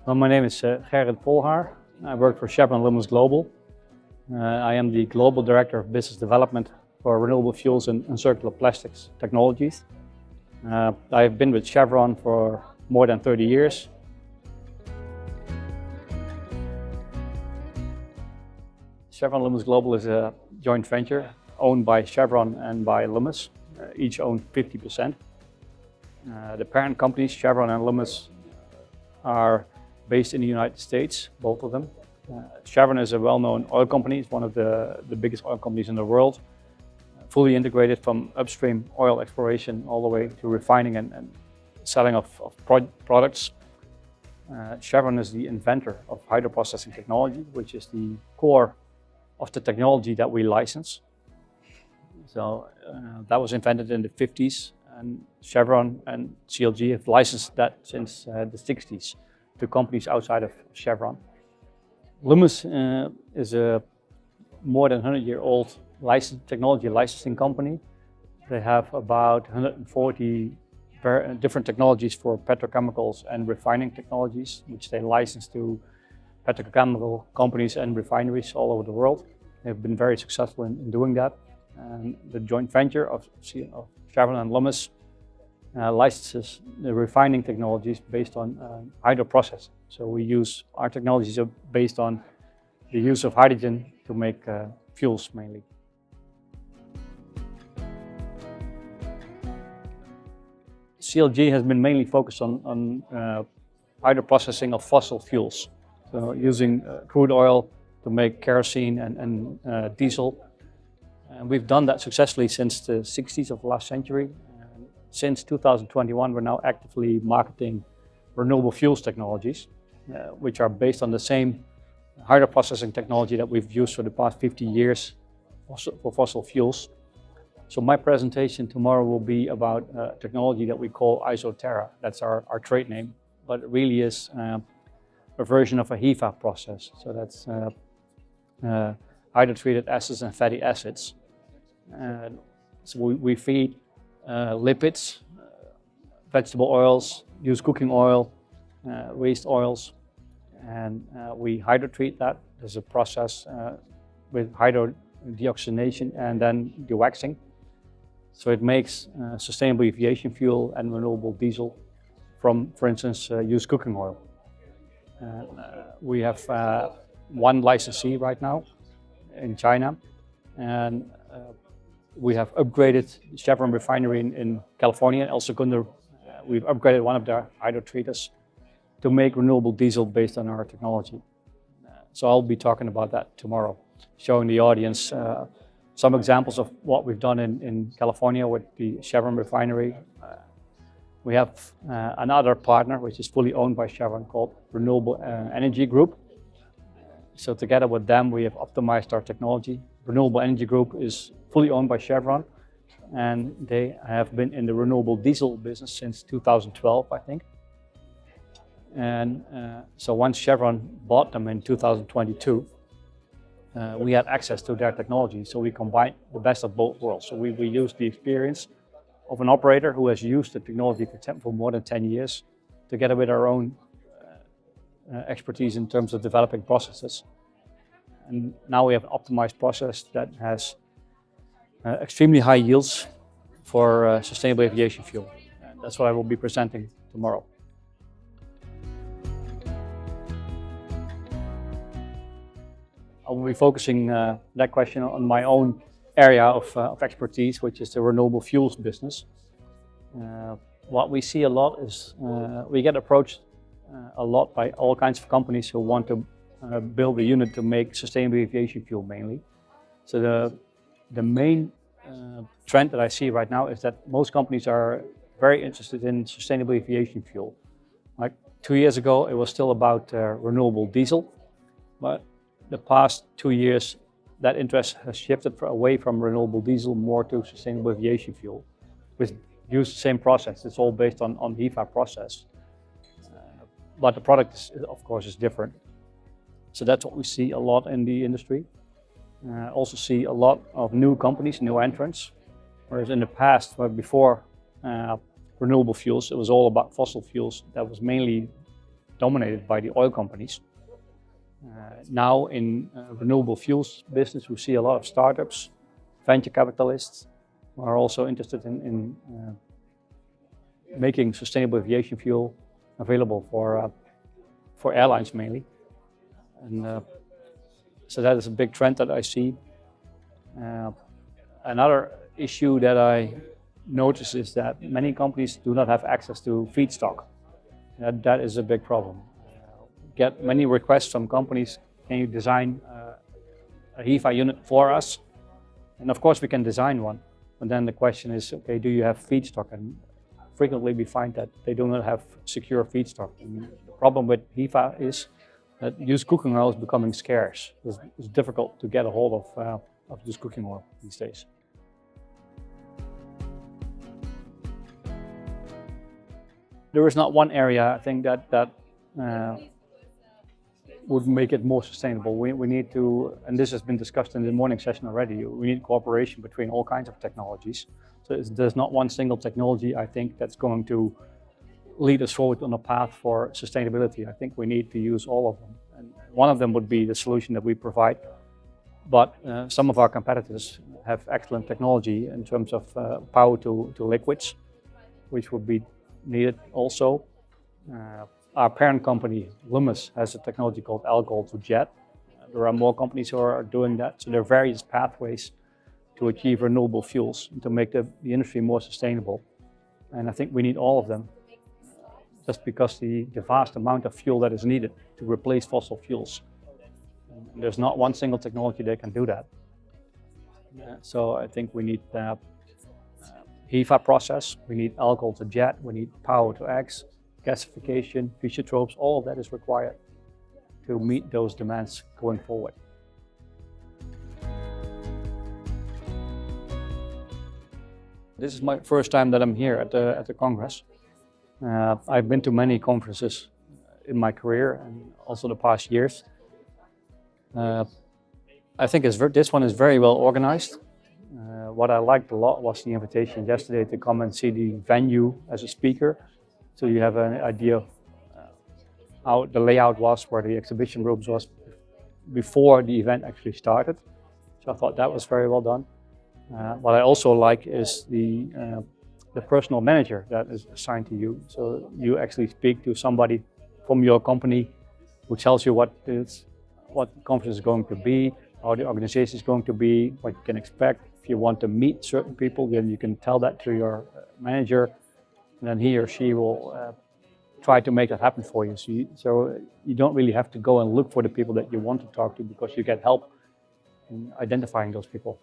Well, my name is Gerrit Polhaar. I work for Chevron Lummus Global. I am the Global Director of Business Development for Renewable Fuels and Circular Plastics Technologies. I've been with Chevron for more than 30 years. Chevron Lummus Global is a joint venture owned by Chevron and by Lummus. Each own 50%. The parent companies, Chevron and Lummus, are based in the United States, both of them. Chevron is a well-known oil company. It's one of the biggest oil companies in the world, fully integrated from upstream oil exploration all the way to refining and selling of products. Chevron is the inventor of hydroprocessing technology, which is the core of the technology that we license. So that was invented in the 50s, and Chevron and CLG have licensed that since the 60s to companies outside of Chevron. Lummus is a more than 100-year-old technology licensing company. They have about 140 different technologies for petrochemicals and refining technologies, which they license to petrochemical companies and refineries all over the world. They've been very successful in doing that. And the joint venture of Chevron and Lummus licenses the refining technologies based on hydroprocessing. So our technologies are based on the use of hydrogen to make fuels mainly. CLG has been mainly focused on hydroprocessing of fossil fuels. So using crude oil to make kerosene and diesel. And we've done that successfully since the 60s of the last century. And since 2021, we're now actively marketing renewable fuels technologies, which are based on the same hydroprocessing technology that we've used for the past 50 years for fossil fuels. So my presentation tomorrow will be about technology that we call ISOTERRA. That's our trade name, but it really is a version of a HEFA process. So that's hydrotreated acids and fatty acids. So we feed lipids, vegetable oils, use cooking oil, waste oils, and we hydrotreat that. There's a process with hydrodeoxygenation and then dewaxing. So it makes sustainable aviation fuel and renewable diesel from, for instance, used cooking oil. We have one licensee right now in China, and we have upgraded Chevron refinery in California, El Segundo. We've upgraded one of their hydrotreaters to make renewable diesel based on our technology. So I'll be talking about that tomorrow, showing the audience some examples of what we've done in California with the Chevron refinery. We have another partner which is fully owned by Chevron called Renewable Energy Group. So together with them, we have optimized our technology. Renewable Energy Group is fully owned by Chevron, and they have been in the renewable diesel business since 2012, I think. And so once Chevron bought them in 2022, we had access to their technology. So we combined the best of both worlds. So we used the experience of an operator who has used the technology for more than 10 years, together with our own expertise in terms of developing processes. And now we have an optimized process that has extremely high yields for sustainable aviation fuel. And that's what I will be presenting tomorrow. I will be focusing that question on my own area of expertise, which is the renewable fuels business. What we see a lot is we get approached a lot by all kinds of companies who want to build a unit to make sustainable aviation fuel mainly. So the main trend that I see right now is that most companies are very interested in sustainable aviation fuel. Like 2 years ago, it was still about renewable diesel, but the past 2 years, that interest has shifted away from renewable diesel more to sustainable aviation fuel, which use the same process. It's all based on HEFA process. But the product, of course, is different. So that's what we see a lot in the industry. Also see a lot of new companies, new entrants, whereas in the past, before renewable fuels, it was all about fossil fuels that was mainly dominated by the oil companies. Now in renewable fuels business, we see a lot of startups, venture capitalists who are also interested in making sustainable aviation fuel available for airlines mainly. And so that is a big trend that I see. Another issue that I notice is that many companies do not have access to feedstock. That is a big problem. Get many requests from companies, can you design a HEFA unit for us? And of course we can design one, but then the question is, okay, do you have feedstock? And frequently we find that they do not have secure feedstock. And the problem with HEFA is that used cooking oil is becoming scarce. It's difficult to get a hold of used cooking oil these days. There is not one area, I think, that would make it more sustainable. We need to, and this has been discussed in the morning session already, we need cooperation between all kinds of technologies. So there's not one single technology, I think, that's going to lead us forward on a path for sustainability. I think we need to use all of them. And one of them would be the solution that we provide. But some of our competitors have excellent technology in terms of power to liquids, which would be needed also. Our parent company, Lummus, has a technology called alcohol to jet. There are more companies who are doing that. So there are various pathways to achieve renewable fuels and to make the industry more sustainable. And I think we need all of them, just because the vast amount of fuel that is needed to replace fossil fuels. And there's not one single technology that can do that. So I think we need HEFA process, we need alcohol to jet, we need power to X, gasification, physiotropes, all of that is required to meet those demands going forward. This is my first time that I'm here at the Congress. I've been to many conferences in my career and also the past years. I think this one is very well organized. What I liked a lot was the invitation yesterday to come and see the venue as a speaker. So you have an idea of how the layout was, where the exhibition rooms was before the event actually started. So I thought that was very well done. What I also like is the personal manager that is assigned to you. So you actually speak to somebody from your company who tells you what the conference is going to be, how the organization is going to be, what you can expect. If you want to meet certain people, then you can tell that to your manager, and then he or she will try to make that happen for you. So you don't really have to go and look for the people that you want to talk to, because you get help in identifying those people.